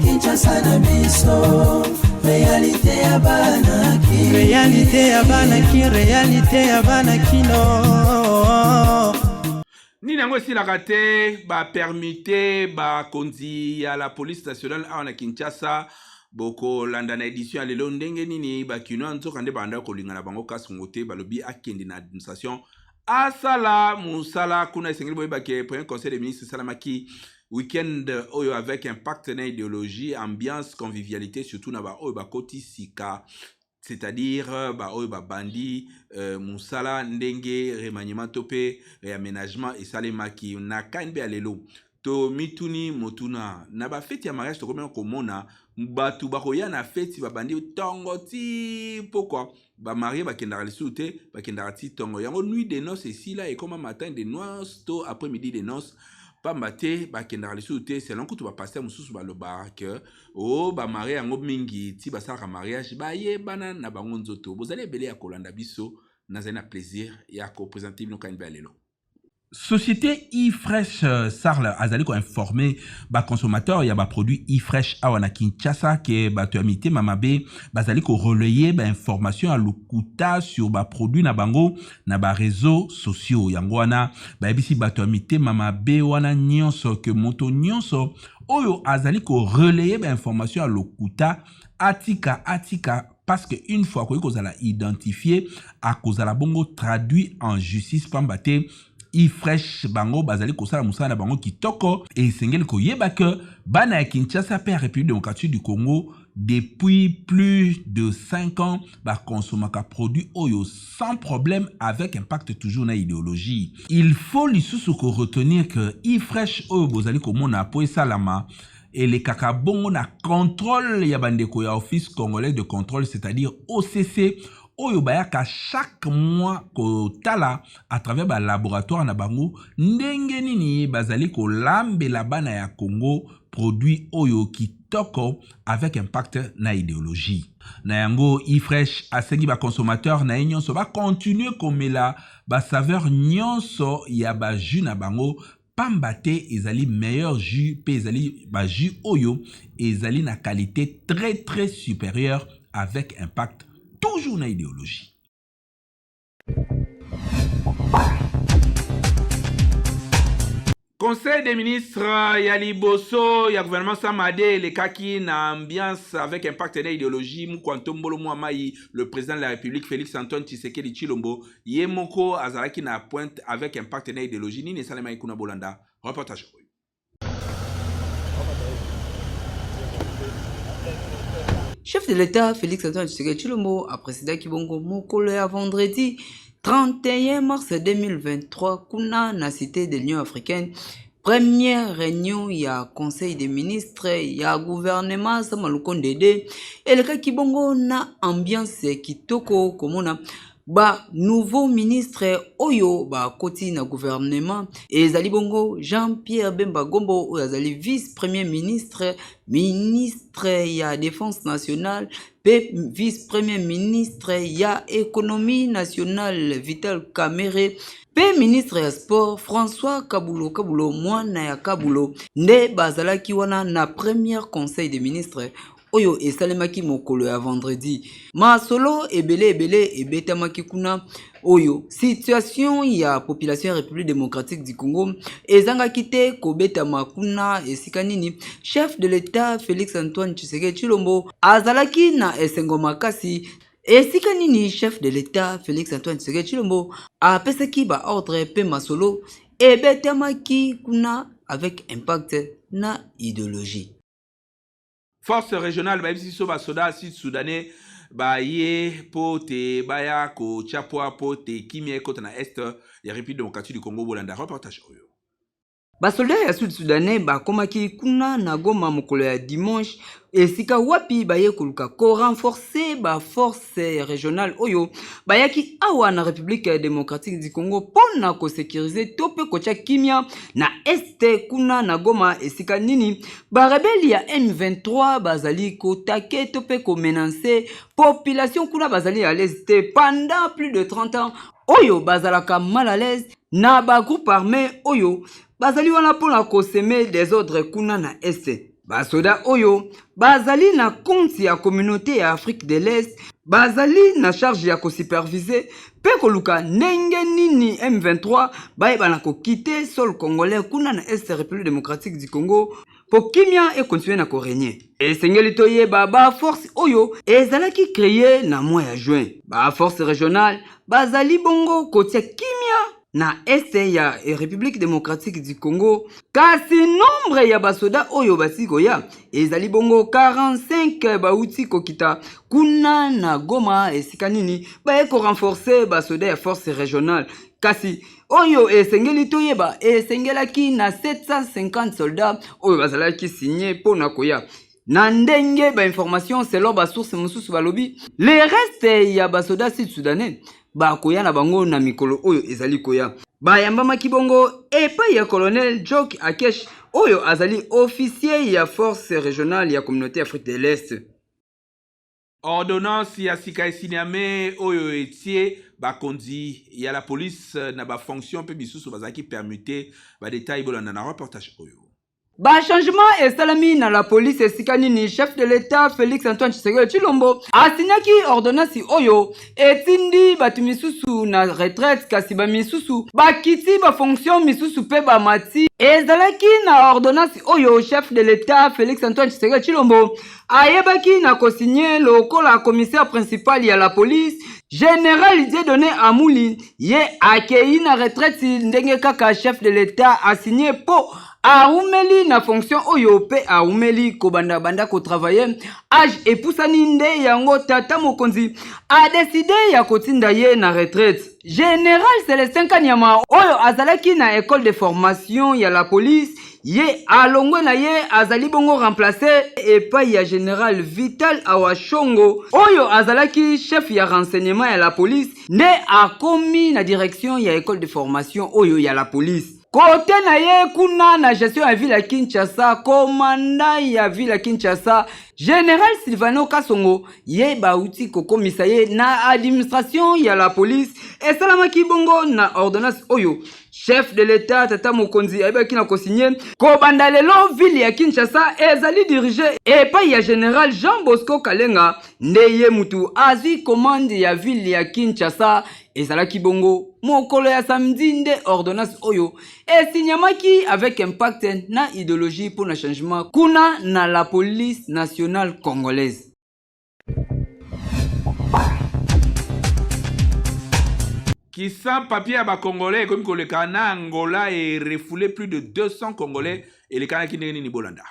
Kinshasa na biso, réalité ya banaki, réalité ya banaki, réalité ya banakino. Ni nango esilaka te bapermite bakonzi ya la police nationale awa na Kinshasa boko landa na édition ya lelo ndenge nini bakino nzoka nde banda kolinga na bango kasi ngote balobi akende na administration asala musala kuna esengeli boyeba ke premier conseil des ministres salamaki week-end oyo avec impact na idéologie, ambiance, convivialité, surtout na ba oyo ba koti sika, c'est-à-dire ba oyo ba bandi, musala ndenge remaniement topé, réaménagement et salemaki na kanbe alelo. To mituni motuna na ba fête ya mariage to komena komona batu bakoya na fête ba bandi tongo ti pourquoi ba marié ba kendara lisu te ba kendara ti tongo yango nuit de noces ici là et comme matin de noces to après-midi de noces pambate ba kendara lisu te selon kutu ba pasteur mususu ba loba que o ba marié yango mingi ti ba saka mariage ba ye bana na bango nzoto bozali ebele ya kolanda biso nazali na plaisir ya ko présenter bino kanbe alelo. Société e-fresh Sarl azali ko informer ba consommateur ya ba produit e-fresh awana Kinshasa ke ba tuamite mamabe bazali ko relayer ba information à lokuta sur ba produit na bango na ba réseaux sociaux yango wana ba bisi ba tuamite mamabe wana nyonso ke moto nyonso oyo azali ko relayer ba information à lokuta atika parce que une fois ko kozala identifié a kozala bongo traduit en justice pambate e-fresh bango bazali kosala musala bango kitoko et sengeli koyeba que bana ya Kinshasa pe République démocratique du Congo depuis plus de 5 ans ba consomaka produit oyo sans problème avec impact toujours na idéologie. Il faut lisusu ko retenir que e-fresh oyo bozali komona po esalama et les kakabongo na contrôle ya bandeko ya office congolais de contrôle c'est-à-dire OCC oyo bayaka chaque mois ko tala à travers ba laboratoire na bango ndenge nini bazali ko lambela bana ya Congo produit oyo kitoko avec impact na idéologie. Na yango e-fresh asengi ba consommateur na nyonso ba continuer komela ba saveur nyonso ya ba jus na bango pambate ezali meilleur jus pe ezali ba jus oyo ezali na qualité très supérieure avec impact toujours na idéologie. Conseil des ministres, ya liboso, ya gouvernement Samade, les kaki na ambiance avec impact na idéologie, Moukantombolo Mouamaï, le président de la République, Félix Antoine Tshisekedi Tshilombo, Yemoko Azaraki na pointe avec impact na idéologie, Nini Salema Ikuna Bolanda. Reportage. Chef de l'État, Félix Antoine Tshisekedi Tshilombo, a présidé Kibongo Mokolo à vendredi 31 mars 2023, kuna na cité de l'Union africaine. Première réunion, il y a conseil des ministres, il y a gouvernement, Samalukonde, et le cas Kibongo na ambiance kitoko, comme on a. Ba nouveau ministre oyo ba koti na gouvernement ezali bongo Jean-Pierre Bemba Gombo oyo azali vice-premier ministre ya défense nationale pe vice-premier ministre ya économie nationale Vital Kamerhe pe ministre ya sport François Kabulo mwana ya Kabulo nde bazalaki wana na premier conseil des ministres oyo esalemaki mokolo ya vendredi. Masolo ebele ebetamaki kuna oyo situation ya population ya République démocratique du Congo ezangaki te kobetama kuna esika nini chef de l'État Félix Antoine Tshisekedi Tshilombo azalaki na esengo makasi esika nini chef de l'État Félix Antoine Tshisekedi Tshilombo apesaki ba ordre pe masolo ebetamaki kuna avec impact na idéologie. Force régionale baibisi so basoda sud-soudanais baye po te baya ko chapwa po te kimie kota na est ya République démocratique du Congo bolanda reportage oyo. basolda ya sud sudanais bakomaki kuna na Goma mokolo ya dimanche esika wapi baye koluka ko renforcer ba force régionale oyo bayaki awa na République démocratique du Congo pona ko sécuriser tope kocha kimia na este kuna na Goma esika nini ba rebelle ya M23 bazali ko take tope ko menacer population kuna bazali à l'est pendant plus de 30 ans oyo bazalaka mal à l'aise na ba groupe armé oyo bazali wana pona ko semer des ordres kuna na este basoda oyo bazali na compte ya communauté ya Afrique de l'Est bazali na charge ya ko superviser pe koluka ndenge nini M23 bayeba na ko quitter sol congolais kuna na Est République démocratique du Congo pour kimia et continuer na ko régner. Et sengeli toyeba ba force oyo ezalaki créé na mois ya juin ba force régionale bazali bongo kotia kimia na este ya République démocratique du Congo kasi nombre ya basoda oyo basiko ya ezali bongo 45 bauti kokita kuna na Goma esika nini baye ko renforcer basoda ya force régionale kasi oyo esengeli toyeba esengelaki na 750 soldats oyo bazalaki signé pona koya na ndenge ba information selon ba source mususu balobi les restes ya basoda sud-soudanais bakoya na bango na mikolo oyo ezali koya bayambamaki bongo epai ya colonel Jock Akesh oyo azali officier ya force régionale ya communauté Afrique de l'Est. Ordonnance ya sika esiniame oyo etie bakonzi ya la police na ba fonction pe bisusu bazaki permuter ba détail bolanda na reportage oyo. Ba changement esalami na la police esika nini chef de l'état Félix Antoine Tshisekedi Tshilombo asinyaki ordonnance oyo etindi batu misusu na retraite kasi ba misusu bakiti ba fonction misusu pe ba mati ezalaki na ordonnance oyo chef de l'état Félix Antoine Tshisekedi Tshilombo ayebaki na kosigner lokola commissaire principal ya la police Général Dieudonné Amouli ye akei na retraite ndenge kaka chef de l'état a signé po aumeli na fonction oyo pe aumeli ko banda ko travailler âge epusani nde yango tata mokonzi a décidé ya kotinda ye na retraite. Général Célestin Kanyama oyo azalaki na école de formation ya la police ye alongwe na ye azali bongo remplacer epai ya général Vital Awashongo oyo azalaki chef ya renseignement ya la police nde akomi na direction ya école de formation oyo ya la police. Kote na ye kuna na gestion ya ville ya Kinshasa, commandant ya ville ya Kinshasa, Général Silvano Kasongo, ye bauti kokomisa ye na administration ya la police, esalamaki bongo na ordonnance oyo. Chef de l'état tata mokonzi ayebaki na kosigné kobanda lelo ville ya Kinshasa ezali dirigé epai ya général Jean Bosco Kalenga nde ye mutu azwi commande ya ville ya Kinshasa ezalaki bongo mokolo ya samedi nde ordonnance oyo esinyamaki avec impact na idéologie pour le changement kuna na la police nationale congolaise. Qui sans papier à Congolais comme que le Cana Angola et refoulé plus de 200 Congolais et le Cana qui n'est ni Bolanda.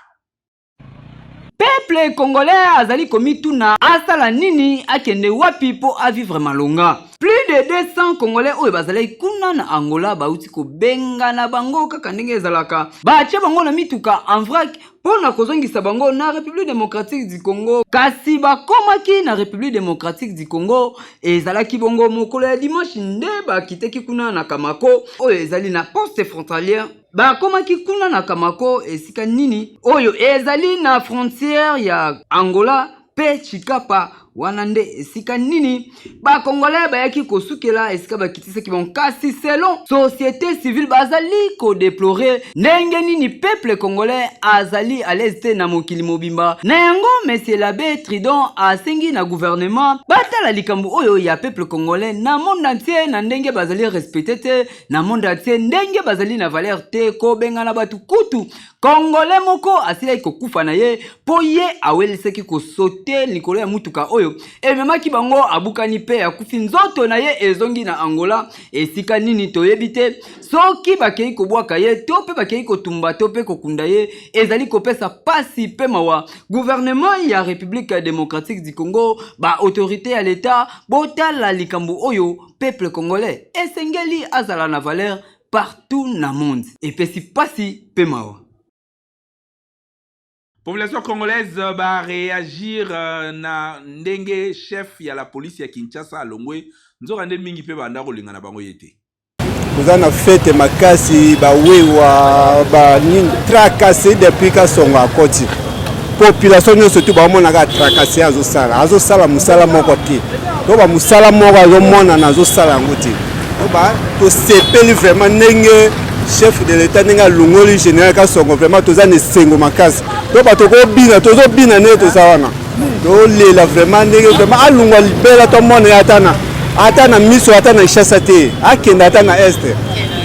Peuple congolais azali komituna asala nini akende wapi po a vivre malonga. Plus de 200 Congolais oyo bazali kuna na Angola bauti ko benga na bango kaka ndenge ezalaka. Bache bango na mituka en vrac pona kozongisa bango na République démocratique du Congo. Kasi bakomaki na République démocratique du Congo ezalaki bongo mokolo ya dimanche nde bakiteki kuna na Kamako oyo ezali na poste frontalière. Bakomaki kuna na Kamako esika nini oyo ezali na frontière ya Angola pe Chikapa wana nde esika nini ba Congolais bayaki kosukela esika bakitisaki bon kasi selon société civile bazali ko déplorer ndenge nini peuple congolais azali à l'aise na mokili mobimba na yango monsieur l'abbé Tridon asengi na gouvernement batala likambo oyo ya peuple congolais na monde entier na ndenge bazali respecté te na monde entier ndenge bazali na valeur te ko benga na batu kutu Congolais moko asila ikokufa na ye po ye aweliseki ko sauter likolo ya mutuka oyo ememaki bango abukani pe akufi nzoto na ye ezongi na Angola esika nini toyebi te soki bakei kobwaka ye to pe bakei kotumba to pe kokunda ye ezali kopesa pasi pe mawa gouvernement ya République démocratique du Congo ba autorité ya l'état botala likambo oyo peuple congolais esengeli azala na valeur partout na monde. Et pesi pasi pemawa. Population congolaise va réagir na ndenge chef ya la police ya Kinshasa alongwe nzoka nde mingi pe banda kolinga na bango yete. Nous avons fait makasi ba wewa ba nini tracasser depuis ka songa koti. Population nous surtout ba mona ka tracasser azo sala musala moko ti. To ba musala moko azo mona na azo sala ngoti. To ba to sepeli vraiment ndenge chef de l'état ninga lungoli général ka songo vraiment toza ne sengo makasi. To ba to ko bina tozo bina ne to sawana. To lela vraiment ndenge vraiment alungwa libela to mona atana. Atana miso atana chassa te. Akenda atana este.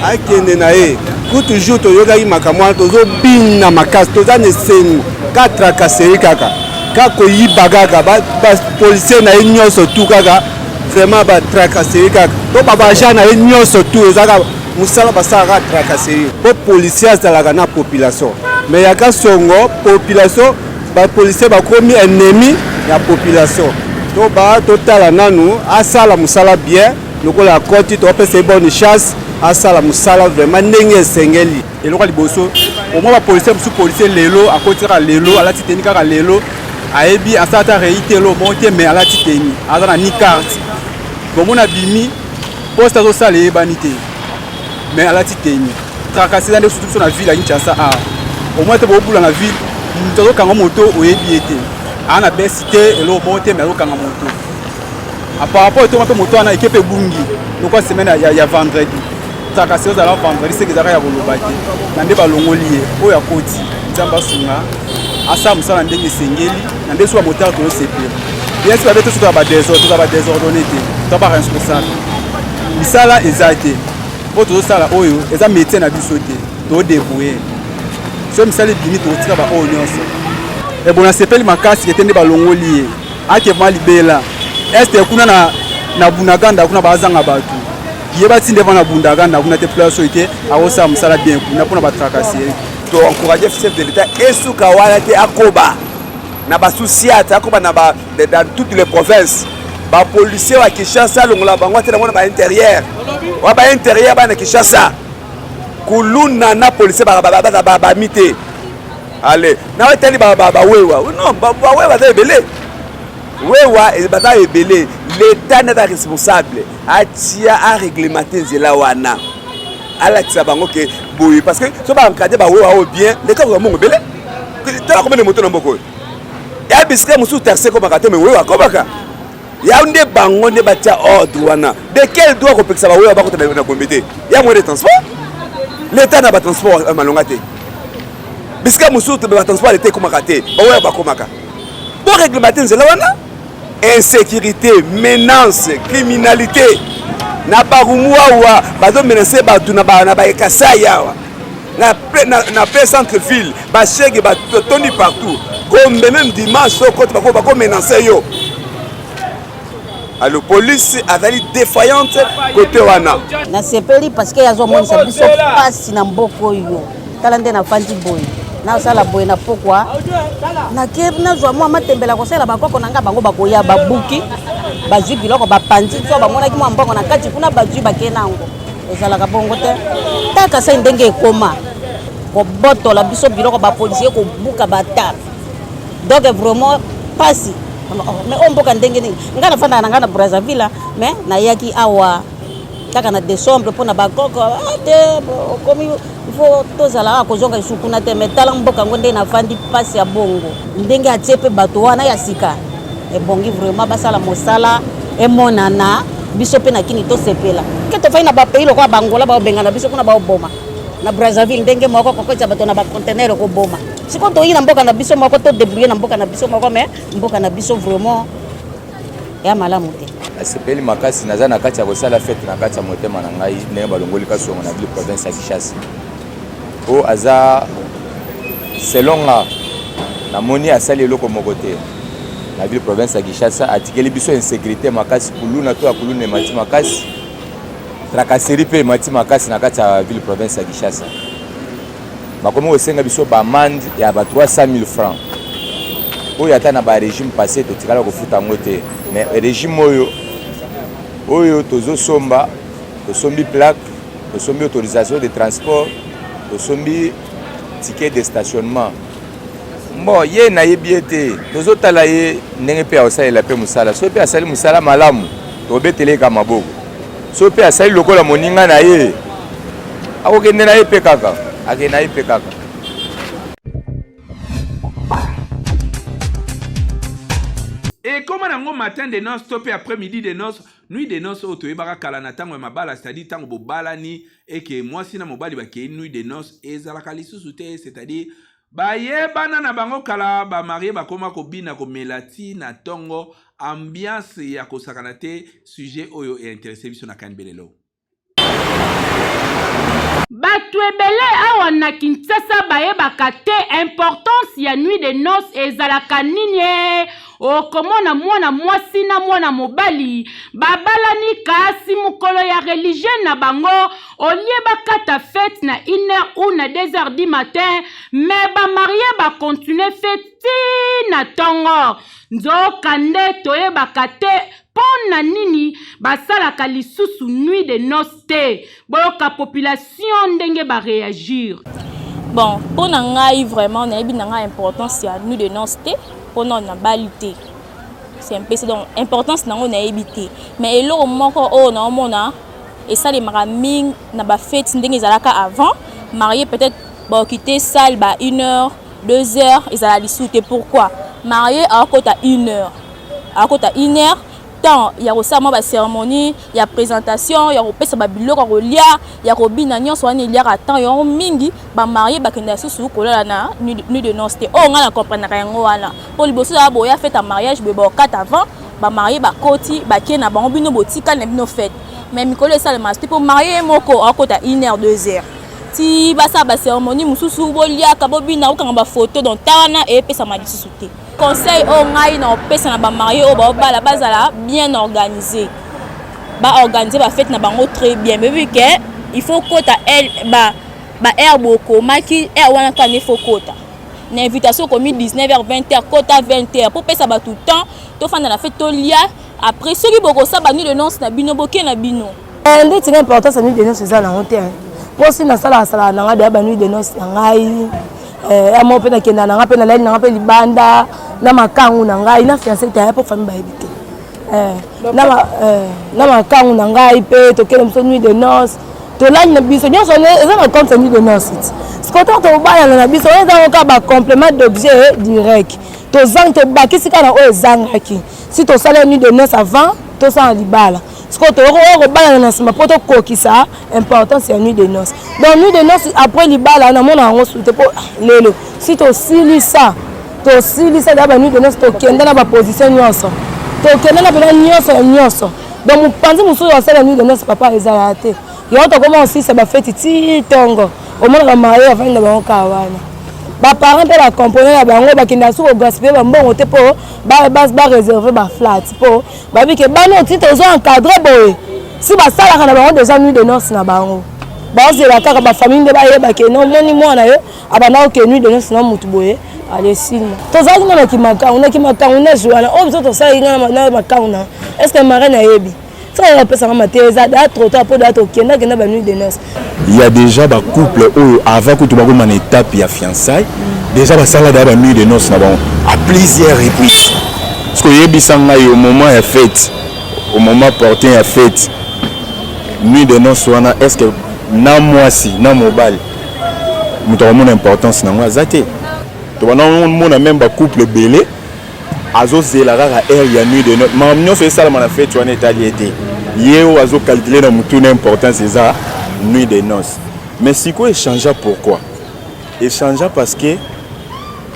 Akende na e. Ku toujours to yoga yi makamwa tozo bina makasi toza ne sengo ka tracasserie kaka. Ka ko yiba kaka ba policier na nyonso tout kaka vraiment ba tracasserie kaka. To baba jana nyonso tout ezaka musala basaka tracasserie po policier azalaka na population mais yaka songo population ba policier ba komi ennemi ya population to ba totala nanu asala musala bien lokola koti to pesa bonne chasse asala musala vraiment ndenge esengeli eloko liboso au moins ba policier musu policier lelo akotira lelo alati teni kaka lelo ayebi asata réité lo monte mais alati teni azana ni carte bomona bimi poste zo sala ebanité mais à la titeni tracasser dans les surtout na ville à Kinshasa au moins te bobula na ville nous kanga moto oyebi été ana besité et lo monte mais lo kanga moto à par rapport to moto ana équipe bungi donc semaine ya vendredi tracasser za la vendredi c'est que za ya bolobaki na nde balongoli o ya koti nzamba sunga asa musala ndenge sengeli na nde so moteur to sepe bien sûr avec tout ça ba désordonné to ba responsable misala ezate pour tout ça là oyo eza métier na biso te to débrouiller so misali bimi to tika ba oyo nyonso e bona sepeli makasi etende balongoli ake mali bela este kuna na bunaganda kuna bazanga batu yeba tinde bana bundaganda kuna te place ite awosa musala bien kuna pona ba tracasser to encourager chef de l'état esuka wala te akoba na ba souciate akoba na ba dans toutes les provinces ba policier wa Kinshasa longola bango te na mona ba intérieur wa ba intérieur ba na Kinshasa kuluna na policier ba mité allez na wa teli ba wewa non ba wewa za ebele wewa e ba za ebele l'état n'est pas responsable atia a réglementer zela wana ala tsa bango ke boyi parce que so ba encadrer ba wewa o bien l'état va mongo ebele ta ko mele moto na mboko ya bisika musu taxé ko bakate me wewa ko baka ya nde bango ne batia ordre wana de quel droit ko pekisa ba wewa bako na kombité ya mo de transport l'état na ba transport malonga te bisika musu te ba transport l'état ko makate ba wewa bako maka bo réglementer nzela wana insécurité menace criminalité na barumwa wa bazo menacer batu na ba ekasa yawa na paix centre ville ba chèque ba toni partout comme même dimanche so côté bako menacer yo. Alors police azali défaillante côté wana na sepeli parce que yazo monisa biso passe na mboko yo tala nde na fandi boy na sala boy na pokwa na ke na zwa mo matembela ko sala bakoko nanga bango bakoya babuki bazwi biloko bapandi so bamona ki mo mbongo na kati kuna bazwi bakenango ezala ka bongo te taka sa ndenge ekoma ko botola biso biloko ba policier ko buka bata donc vraiment passe mais on boka ndenge nini ngana fanda na ngana Brazzaville mais na yaki awa kaka na décembre pona bakoko ate komi il faut tozala ko zonga isukuna te mais tala mboka ngonde na fandi passe ya bongo ndenge atiepe bato wana ya sika e bongi vraiment basala mosala e monana biso pe na kini to sepela ke to faina ba pays lokwa bangola ba benga na biso kuna ba oboma na Brazzaville ndenge moko kokotsa bato na ba conteneur ko boma siko to yina mboka na biso moko to débrouiller na mboka na biso moko mais mboka na biso vraiment ya malamu te asepeli makasi naza na kati ya kosala fete na kati ya motema na ngai ndenge balongoli kasongo na ville province ya Kinshasa o aza selonga namoni asali eloko moko te na ville province ya Kinshasa atikeli biso insécurité makasi kuluna to ya kuluna emati makasi tracasserie pe emati makasi na kati ya ville province ya Kinshasa bakomi kosenga biso bamande ya ba 300 000 francs oyo ata na ba régime passé totikala kofuta yango te mais régime oyo tozosomba tosombi plaque tosombi autorisation de transport, tosombi ticket de stationnement. Bon, ye na yebi ete tozotala ye ndenge pe asalela pe musala. So pe asali musala malamu, tobetele ka maboko. So pe asali lokola moninga na ye, akokende na ye pe kaka, akende na ye pe kaka. Et comme on a un matin de noces, topé après-midi de noces, nuit de noces, au toé barakala na tango ma bala, c'est-à-dire tango bo balani, et que moi si na mo bali ba ke nuit de noces, et zalakali sous-souté, c'est-à-dire ba ye bana na bango kala ba marié ba koma ko bina ko melati na tongo ambiance ya ko sakanate sujet oyo e intéressé biso na kanbelelo. Bato ebele awa na Kinshasa bayebaka te importance ya nuit de noces ezalaka nini okomona mwana mwasi na mwana mobali babalani kasi mukolo ya religieux na bango olie bakata fête na 1h ou na 2h du matin mais ba marié ba continuer fête na tongo nzoka nde toyebaka te pona nini basalaka lisusu nuit de noces te boyoka population ndenge ba réagir. Bon, pona ngai vraiment na yebi na ngai importance ya nuit de noces te pona na balité. C'est un peu donc importance nango na yebi te mais eloko moko o na omona et ça les maraming na ba fête ndenge ezalaka avant marié peut-être ba quitter salle ba 1h 2h ezala lisusu te pourquoi marié à côté à 1h à côté à 1h il y a aussi ma cérémonie, il y a présentation, il y a aussi ba biloko kolia, il y a robina nyonso wana il y a attend il y a mingi ba marié ba kenda susu kola na nuit de noces te oh nga na comprendre yango wana pour liboso ya boya fête à mariage be ba 4 avant ba marié ba koti ba kie na bango bino botika na bino fête mais mikolo ça le masté pour marié moko à côté à 1h 2h si ba ça ba cérémonie mususu bolia ka bobina okanga ba photo donc tawana et pesa ma lisusu te conseil au ngai na opesa na ba marié au ba bala bazala bien organisé ba organiser ba fête na bango très bien mais vu que il faut kota elle ba air boko maki air wana ka ne faut kota na invitation comme 19h 20h kota 20h pour pesa ba tout temps to fanda na fête to lia après ceux qui boko ça ba nuit de noces na bino boké na bino ndi tinga importance nuit de noces ça na honte pour si na sala na ngada ba nuit de noces ngai amo pe na kenda na ngape na lali na ngape libanda na makangu na ngai na fiancé ta pour famille ba ebité na makangu na ngai pe to kele mso nuit de noces to lali na biso nyonso eza na compte nuit de noces ce que to baya na biso eza ka ba complément d'objet direct to zang to bakisi kana o ezangaki si to sala nuit de noces avant to sa libala ce que to ko baya na sima poto kokisa importance ya nuit de noces donc nuit de noces après libala na mona ngo soute po lelo si to silisa d'aba nuit de noces to kenda na ba position nyonso to kenda na bana nyonso donc mupanzi musu ya sala nuit de noces papa ezala te yo to comment aussi ça ba fête ti tongo au moins la mariée avant de ba kawana ba parents pe la comprendre la bango ba kinda su ko gaspiller ba mbongo te po ba réserver ba flat po ba bi ke bano ti to zo encadrer boye si ba sala kana bango déjà nuit de noces na bango ba ozela kaka ba famille de ba yeba ke non moni mwana yo abana ke nuit de noces na mutu boye allez signe to zaki na kimaka na joana o biso to sala ngana na makana est-ce que mara na yebi ça on peut savoir matériel da trop tard pour dato kenda kenda ba nuit de noces. Il y a déjà ba couple avant que tu vas comme en étape ya fiançailles déjà ba sala da ba nuit de noces na bon à plusieurs reprises parce que yebi sanga au moment ya fête au moment porté ya fête nuit de noces wana est-ce que na mwasi na mobile muto mon importance na moi zate to wana mon même ba couple belé azo zela rara air ya nuit de noces ma mignon fait ça la fête wana etali été yeo azo calculer na mutu l'importance c'est ça nuit de noces mais si quoi échange pourquoi échange parce que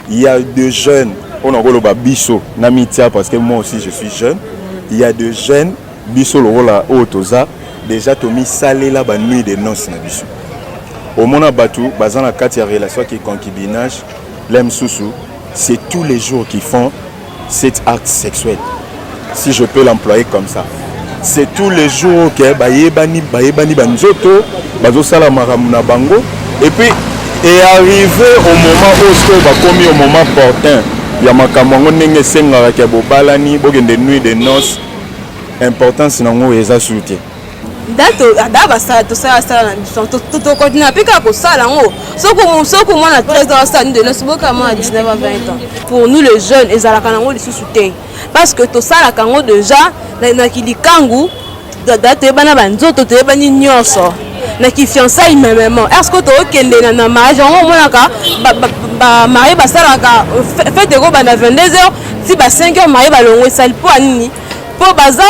il y a des jeunes on a golo ba biso na mitia parce que moi aussi je suis jeune il y a des jeunes biso le rola otoza déjà to mi salé là ba nuit de noces na biso au mona batu bazana kati ya relation qui concubinage l'aime sousou c'est tous les jours qu'ils font cet acte sexuel si je peux l'employer comme ça c'est tous les jours que bayebani banzoto bazo sala maramuna bango et puis est arrivé au moment où ce va commis au moment opportun ya makamongo ndenge senga ka bobalani bogende nuit de noces importance nango eza soute da basala tosala na biso tokontinue mpe kaka kosala yango soki omwana 13 ans asala nini de noce boka mwana 19 à 20 ans. Pour nous les jeunes ezalaka nango lisusu te parce que tosalaka yango déjà na kilikangu da toyebana banzoto toyebani nyonso na kifiançailles mêmement. Est-ce que tookende na mariage yango omonaka bamarie basalaka fete eko bana 22h ti ba 5h marie balongo esali mpo anini mpo baza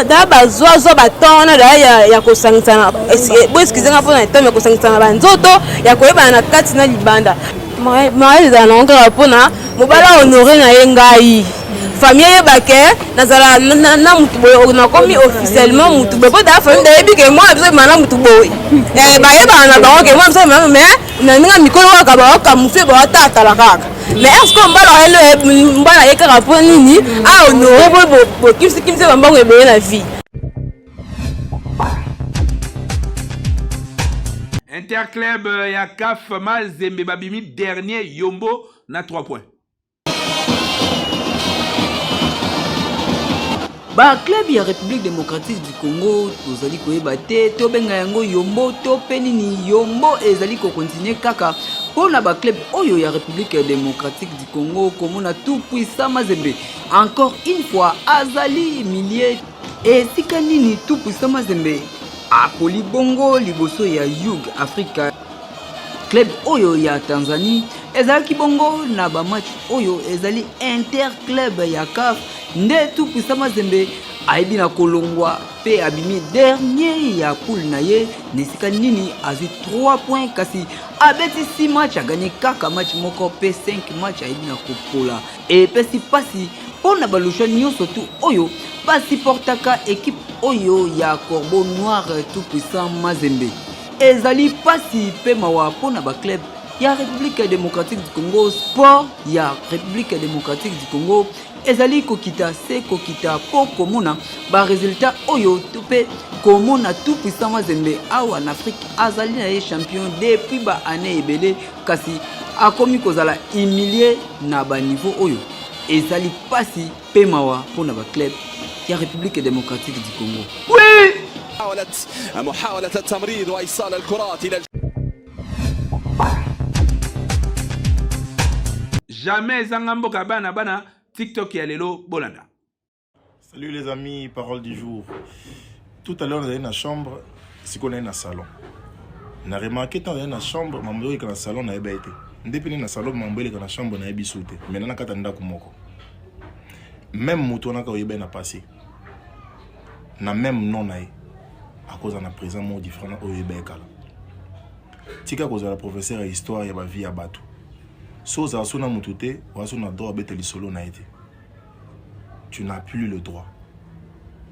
da bazwa batona da ya kosangisana bo excusez-moi pour na temps ya kosangisana banzoto ya koyebana na kati na libanda mariage ezala nango kaka mpona mobala honore na ye ngai famille yebake nazala na mutu boye nakomi officiellement mutu boye mpo daa famille dayebi ke mwana biso emana mutu boye bayebaka na bango ke mwana biso emana mais na ndenge mikolo kaka baokamufle baotatala kaka mais est-ce que mbala ye kaka mpo nini ahonore boye bokimisi bambango ebele na vie. Interclub ya CAF Mazembe babimi dernier Yombo na 3 points. Ba club ya République démocratique du Congo tozali koyeba te tobenga yango Yombo to penini Yombo ezali ko continuer kaka pona ba club oyo ya République démocratique du Congo komona tout puissant Mazembe encore une fois azali millier et sikanini tout puissant Mazembe apoli bongo liboso ya Yug Africa club oyo ya Tanzanie ezali bongo na ba match oyo ezali interclub ya CAF nde tout puissant Mazembe aibi na kolongwa pe abimi dernier ya poule na ye nesika nini azui 3 points kasi abeti 6 match a gagné kaka match moko pe 5 match aibi na kopola et pesi pasi pona balusha nyonso tu oyo pasi portaka équipe oyo ya Corbeau Noir tout puissant Mazembe ezali pasi pe mawa pona ba club ya République démocratique du Congo sport ya République démocratique du Congo ezali kokita se kokita po komona ba résultat oyo tupe komona tout puissant Mazembe awa en Afrique azali na ye champion depuis ba année ebele kasi akomi kozala humilié na ba niveau oyo ezali pasi pe mawa pona ba club ya République démocratique du Congo. Oui محاولة التمرير وإيصال الكرات إلى Jamais Zangambo Kabana Bana TikTok ya lelo Bolanda. Salut les amis, parole du jour. Tout à l'heure, on est dans la chambre, c'est qu'on est dans le salon. On a remarqué que dans la chambre, on est dans le salon, on a été. Depuis dans le salon, on est dans la chambre, on a été sauté. Mais on a été dans le même mouton, on a été passé. On a même non à cause de la présence mot différent au Yébekala. Tika cause de la professeure d'histoire, il y a vie à Batou. So za sona mutute, wa sona droit beteli solo na été. Tu n'as plus le droit.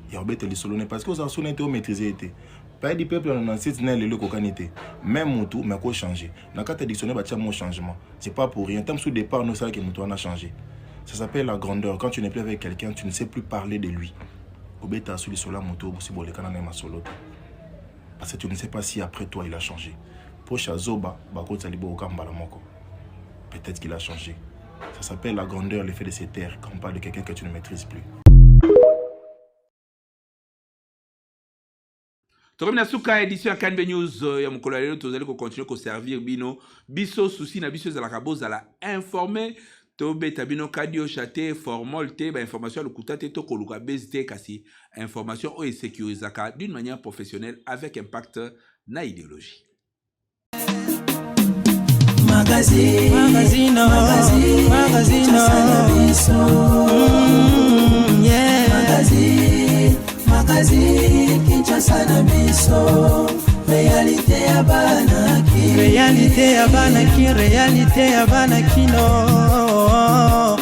Il y a beteli solo parce que ça sona été maîtrisé été. Pas du peuple on sait n'est le cocanité. Même mutu mais quoi changer. Na carte dictionnaire ba tia mon changement. C'est pas pour rien. Tant sous départ nous ça que mutu on a changé. Ça s'appelle la grandeur. Quand tu n'es plus avec quelqu'un, tu ne sais plus parler de lui. Obeta sur le solo mutu aussi bon les canana ma solo. Parce que tu ne sais pas si après toi il a changé. Pocha zoba ba ko tsalibo okamba la moko. Peut-être qu'il a changé. Ça s'appelle la grandeur, l'effet de ces terres, quand on parle de quelqu'un que tu ne maîtrises plus. Toromina suka édition ya Kanbe News ya mokolo lelo tozali ko continuer ko servir bino biso souci na biso za la kaboza la informer to beta bino kadio chate formol te ba information le kutate to koluka bezite kasi information o sécurisaka d'une manière professionnelle avec impact na idéologie. Magazino Magazine Kinshasa na biso réalité ya banaki réalité ya banaki kino